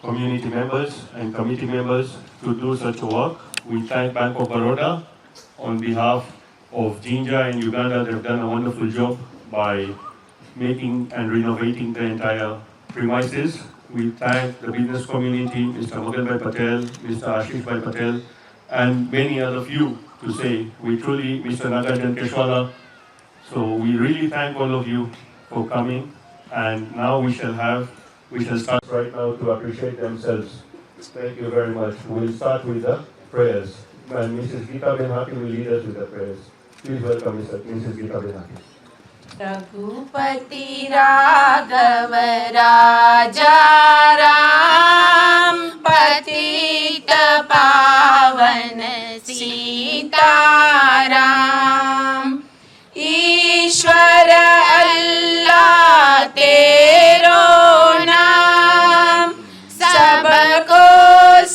community members and committee members to do such work. We thank Bank of Baroda on behalf of Jinja and Uganda. They've done a wonderful job by making and renovating the entire premises. We thank the business community, Mr. Margan Bhai Patel, Mr. Ashish Bhai Patel, and many other few to say. We truly, Mr. Nagajan Keshwala. So we really thank all of you for coming. And now we shall start right now to appreciate themselves. Thank you very much. We'll start with the prayers. And Mrs. Geeta Benhati will lead us with the prayers. Please welcome Mrs. Geeta Benhati. Raghupati Raghav राजा राम पतित पावन सीताराम ईश्वर अल्लाह तेरो नाम सबको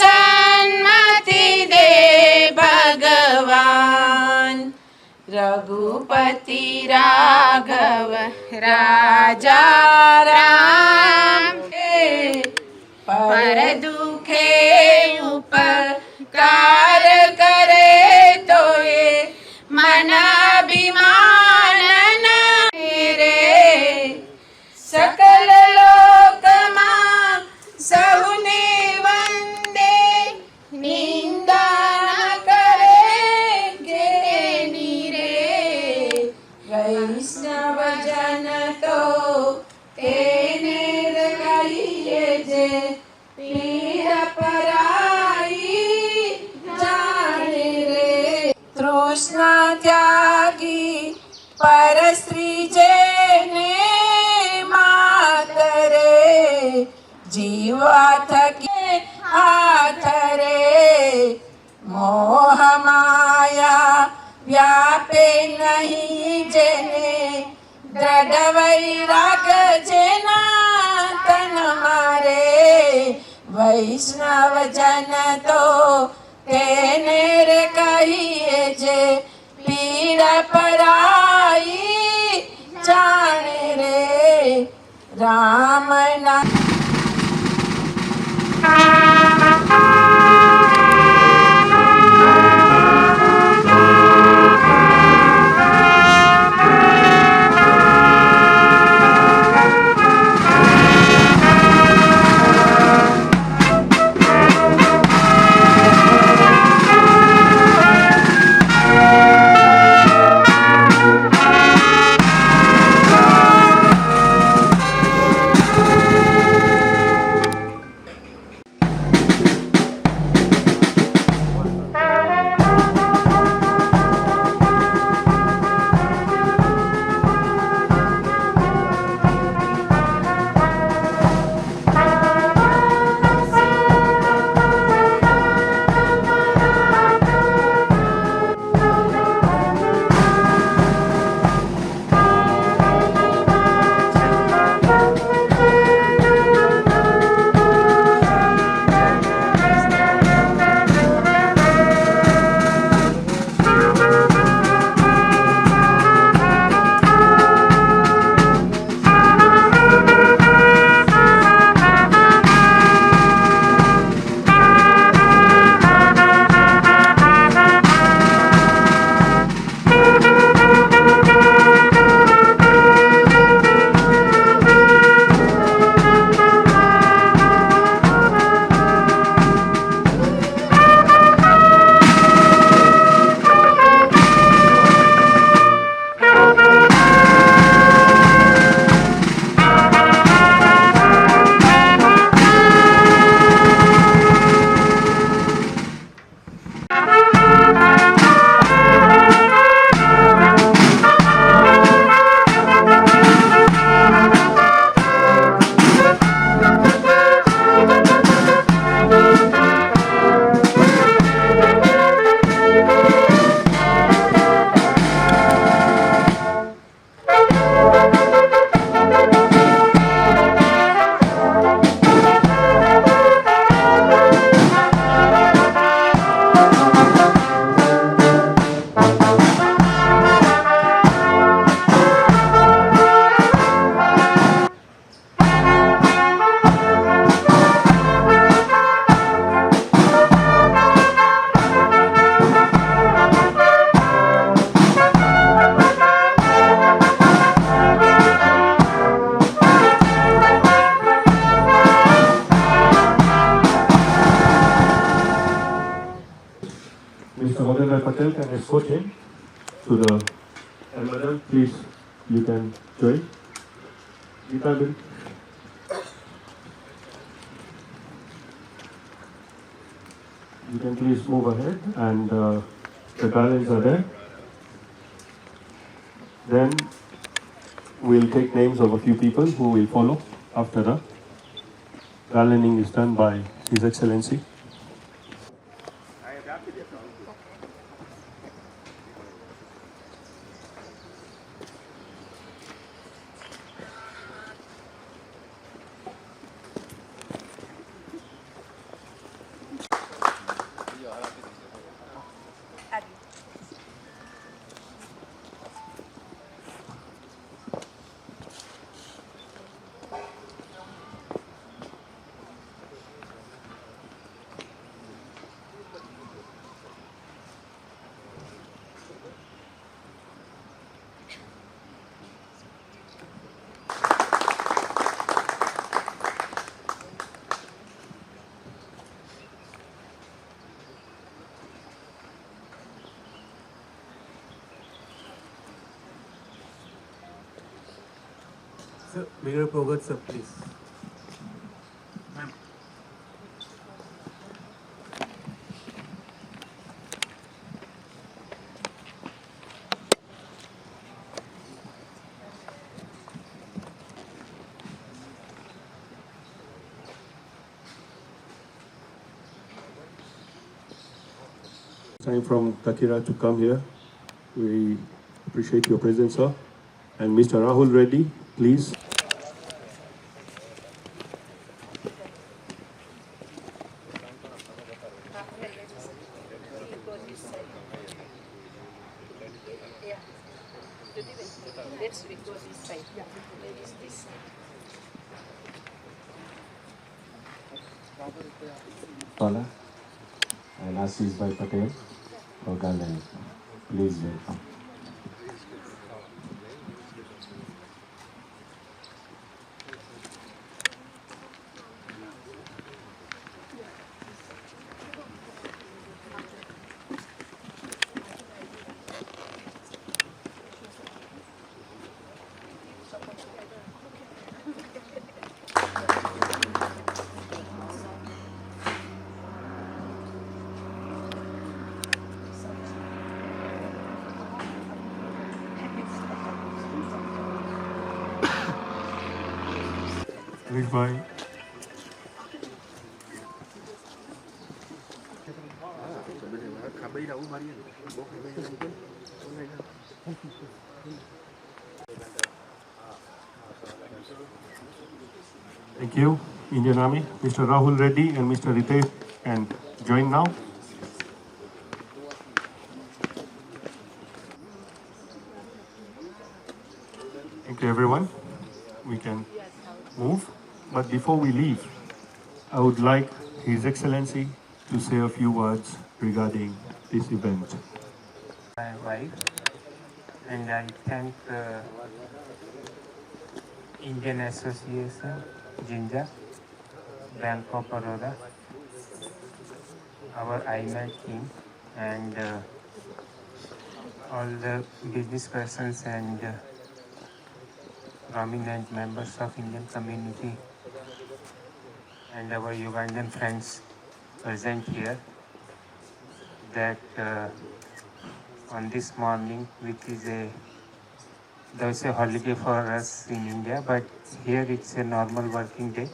सन्मति दे भगवान रघुपति राघव राजा राम पर दुखे उपकार करे तो ये मन अभिमान न मेरे सकल लोक मां सहुने वंदे निंदा न करेंगे नीरे वैष्णव जन तो तेने कहिए जे पीर पराई जाने रे तृष्णा त्यागी पर स्त्री जेने मातरे जीवा थके हाथ रे मोह माया व्यापे नहीं जेने दृढ़ वैराग जेना तन मारे वैष्णव जन तो तेने रे कहिए जे पीड़ पराई जाने रे राम नाम escort him to the. And madam, please, you can join. Gita, you can please move ahead, and the garlands are there. Then we'll take names of a few people who will follow after the garlanding is done by His Excellency. Sir, bigger progress, sir, please. Time from Kakira to come here. We appreciate your presence, sir. And Mr. Rahul Reddy, please. Monpara and Ashish Bhai Patel for garlanding. Please welcome. Bhai. Thank you, Indian Army. Mr. Rahul Reddy and Mr. Ritesh can join now. Thank you, everyone. We can move. But before we leave, I would like His Excellency to say a few words regarding this event. My wife, and I thank Indian Association, Jinja, Bank of Baroda, our IMAT team, and all the business persons and prominent members of Indian community and our Ugandan friends present here, that on this morning, which is there's a holiday for us in India, but here it's a normal working day,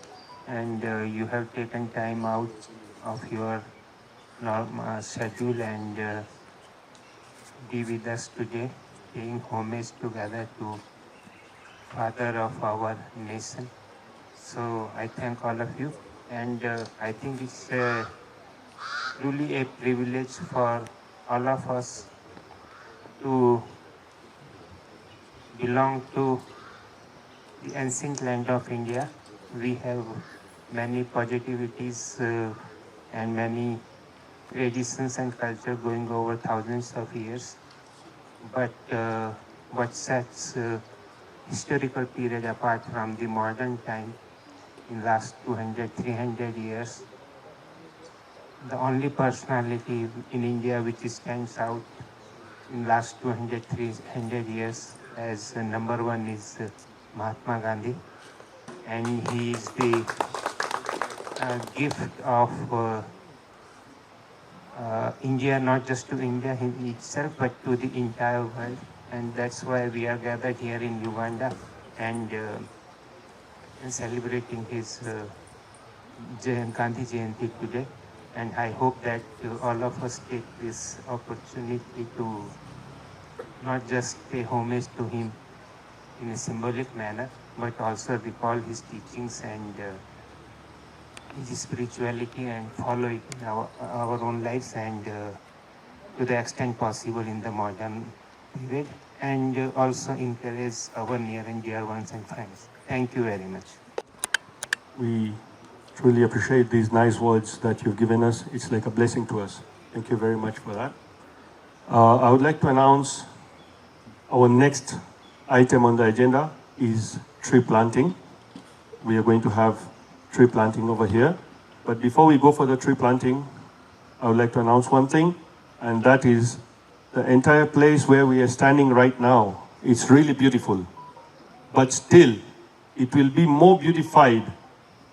and you have taken time out of your normal schedule and be with us today, paying homage together to Father of our nation. So I thank all of you, and I think it's truly a privilege for all of us to belong to the ancient land of India. We have many positivities and many traditions and culture going over thousands of years. But what sets historical period apart from the modern time in last 200, 300 years, the only personality in India which stands out in last 200, 300 years as number one is Mahatma Gandhi, and he is the gift of India, not just to India itself, but to the entire world. And that's why we are gathered here in Uganda and celebrating his Gandhi Jayanti today. And I hope that all of us take this opportunity to not just pay homage to him in a symbolic manner, but also recall his teachings and his spirituality and follow it in our own lives and to the extent possible in the modern period, and also encourage our near and dear ones and friends. Thank you very much. We truly appreciate these nice words that you've given us. It's like a blessing to us. Thank you very much for that. I would like to announce our next item on the agenda is tree planting. We are going to have tree planting over here. But before we go for the tree planting, I would like to announce one thing, and that is the entire place where we are standing right now. It's really beautiful, but still, it will be more beautified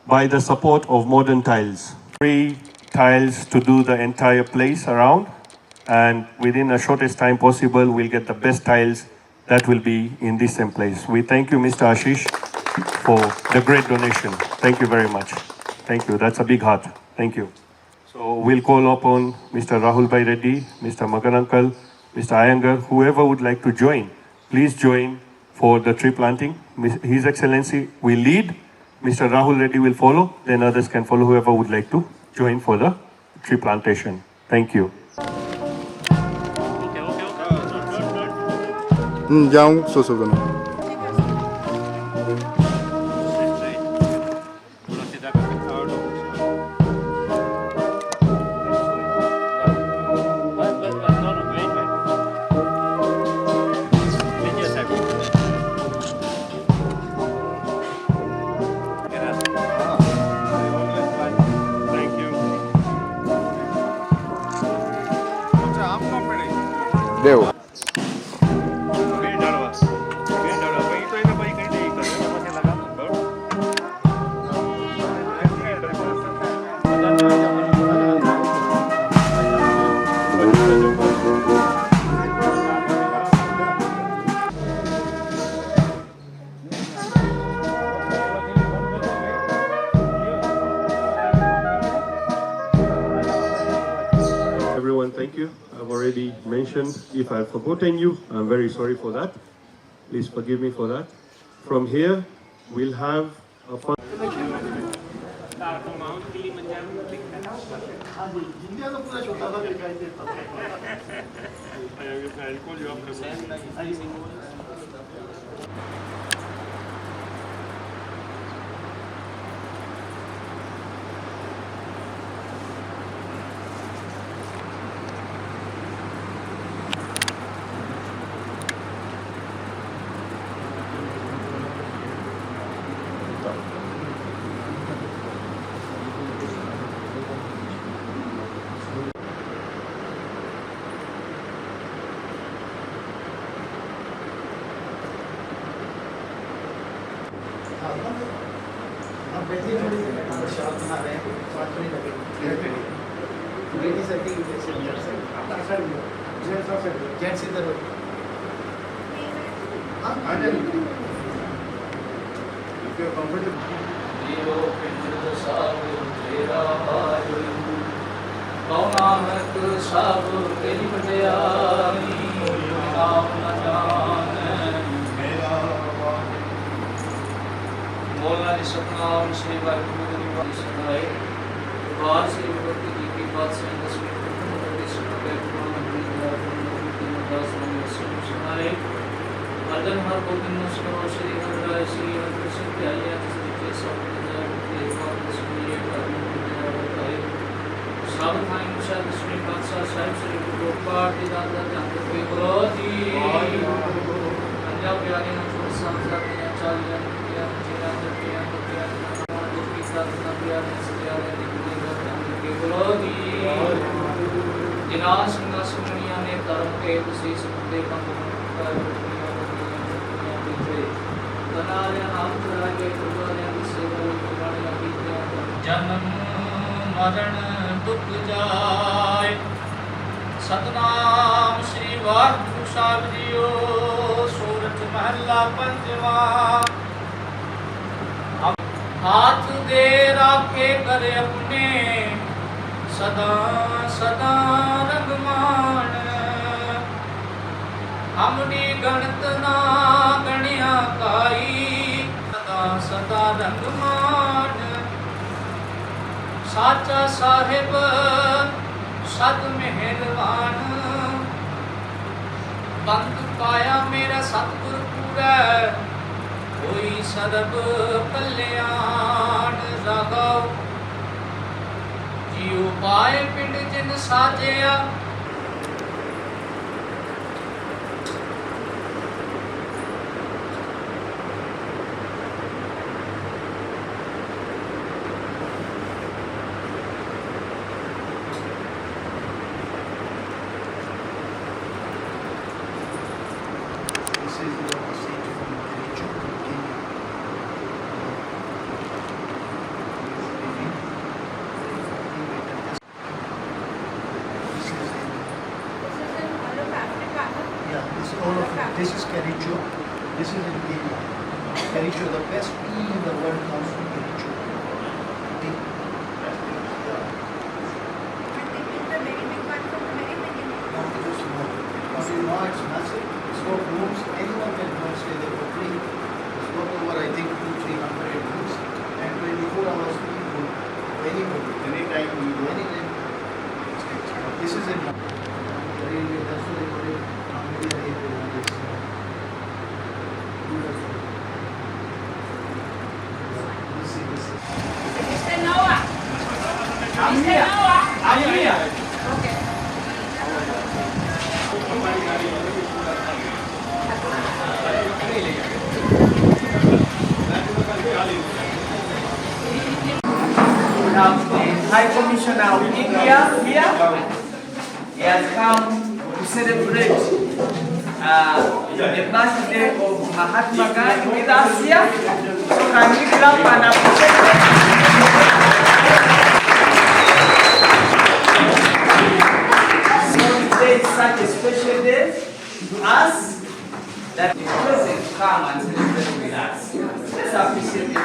by the support of modern tiles. 3 tiles to do the entire place around, and within the shortest time possible, we'll get the best tiles that will be in this same place. We thank you, Mr. Ashish, for the great donation. Thank you very much. Thank you. That's a big heart. Thank you. So we'll call upon Mr. Rahul Bhai Reddy, Mr. Margan Uncle, Mr. Iyengar, whoever would like to join. Please join for the tree planting. His Excellency will lead. Mr. Rahul Reddy will follow. Then others can follow whoever would like to join for the tree plantation. Thank you. Yang Sosogano. Deu. Everyone, thank you. I've already mentioned, if I've forgotten you, I'm very sorry for that. Please forgive me for that. From here, we'll have a fun. जिना सिंहासनिया ने धर्म के शीश मुंडे पंग कर जन्म मरण दुख जाय सतनाम श्री वाहिगुरु साहिब जीओ सूरत महला पंजवा हाथ दे राखे करे अपने सदा सदा रगमान हमनी गणत ना गणिया काई सदा सदा रगमान साचा साहिब सद मेहरबान बंद पाया मेरा सतगुर पूरा कोई सरब कल्याण जागाओ जियो पाए पिंड जिन Sajiya This is Kericho. This is in Kenya. Kericho, the best tea in the world comes from Kericho. Tea. Now it's massive. It's got rooms. Anyone can go and stay there for free. It's got over, I think, 200-300 rooms. And 24 hours free food. Anybody, anytime you go, anytime. This is in railway. That's what they call it. High Commissioner of India here. He has come to celebrate the birthday of Mahatma Gandhi with us here. So can we clap and appreciate him? So today is such a special day to us that the President come and celebrate with us. Let's appreciate him.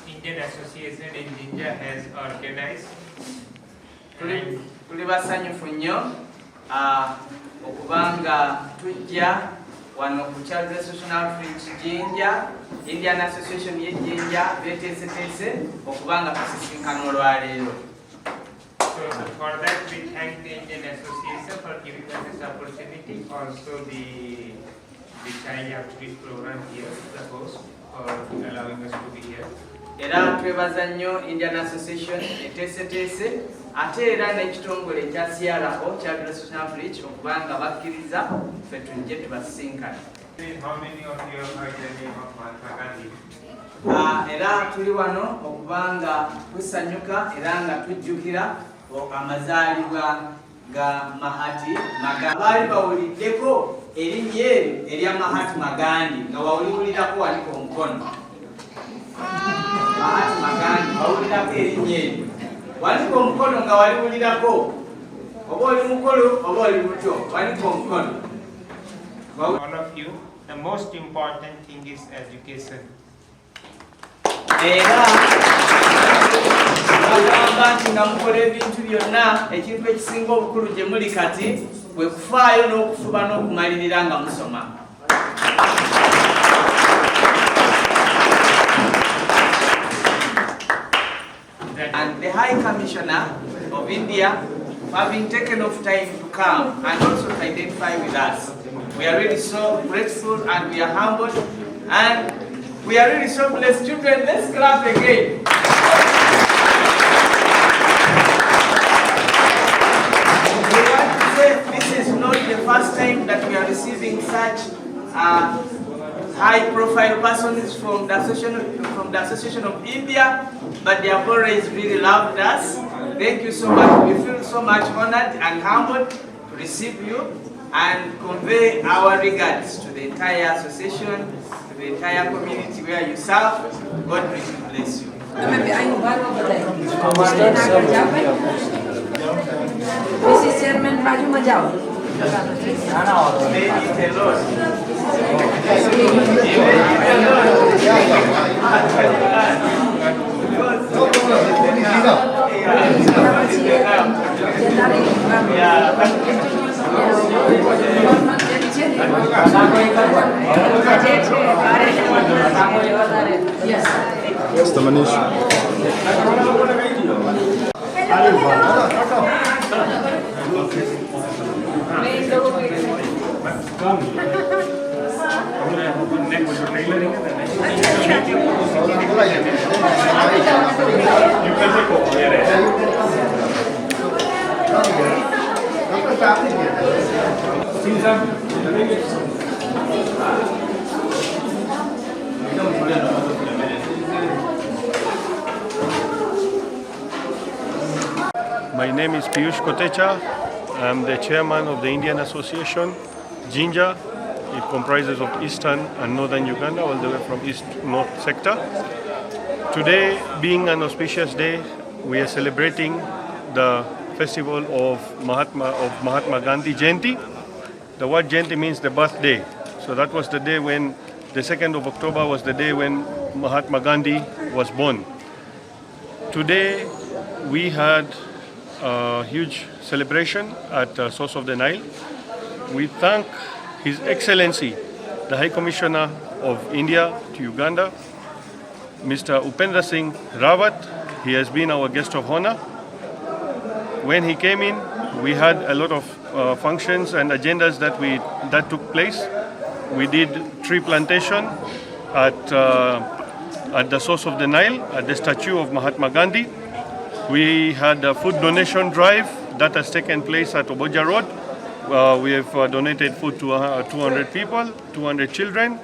Indian Association in Jinja has organized. Tuli basanyufu nnyo okubanga tujja wano ku Chairperson Outreach Jinja, Indian Association ye Jinja beteeseteese okubanga tusisinkana olwaleero. So for that we thank the Indian Association for giving us this opportunity. Also the Child Outreach program here, the host, for allowing us to be here. Era twebaza nnyo Indian Association eteeseteese ate era n'ekitongole ekya CRO, Chairperson Outreach, okubanga bakkiriza ffe tujje tubasisinkane. How many of you have heard the name of Mahatma Gandhi? Era tuli wano okubanga tusanyuka era nga tujjukira amazaalibwa ga Mahatma Gandhi. Baali bawuliddeko erinnya eryo erya Mahatma Gandhi nga wawulirako waliko omukono. Mahatma Gandhi bawulirako erinnya eryo. Waliko omukono nga waliwulirako oba oli mukulu oba oli muto, waliko omukono. All of you, the most important thing is education. Era bagamba nti nga mukola ebintu byonna ekintu ekisinga obukulu gye muli kati bwe kufaayo n'okufuba n'okumalirira nga musoma. And the High Commissioner of India having taken off time to come and also to identify with us. We are really so grateful and we are humbled and we are really so blessed. Children, let's clap again. We want to say this is not the first time that we are receiving such high-profile persons from the Association of India, but they have always really loved us. Thank you so much. We feel so much honored and humbled to receive you and convey our regards to the entire association, to the entire community where you serve. God richly bless you. Mrs. Chairman, बाजू में जाओ. Mr. Manish. My name is Piyush Kotecha. I'm the chairman of the Indian Association, Jinja. It comprises of eastern and northern Uganda, all the way from east-north sector. Today, being an auspicious day, we are celebrating the festival of Mahatma Gandhi Jayanti. The word Jayanti means the birthday. So that was the day when, the 2nd of October was the day when Mahatma Gandhi was born. Today, we had a huge celebration at the source of the Nile. We thank His Excellency, the High Commissioner of India to Uganda, Mr. Upender Singh Rawat. He has been our guest of honor. When he came in, we had a lot of functions and agendas that took place. We did tree plantation at the source of the Nile, at the statue of Mahatma Gandhi. We had a food donation drive that has taken place at Oboja Road. We have donated food to 200 people, 200 children.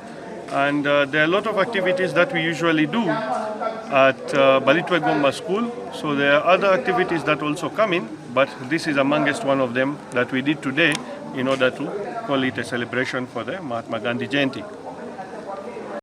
And there are a lot of activities that we usually do at Balitwe Gomba School. So there are other activities that also come in, but this is amongst one of them that we did today in order to call it a celebration for the Mahatma Gandhi Jayanti.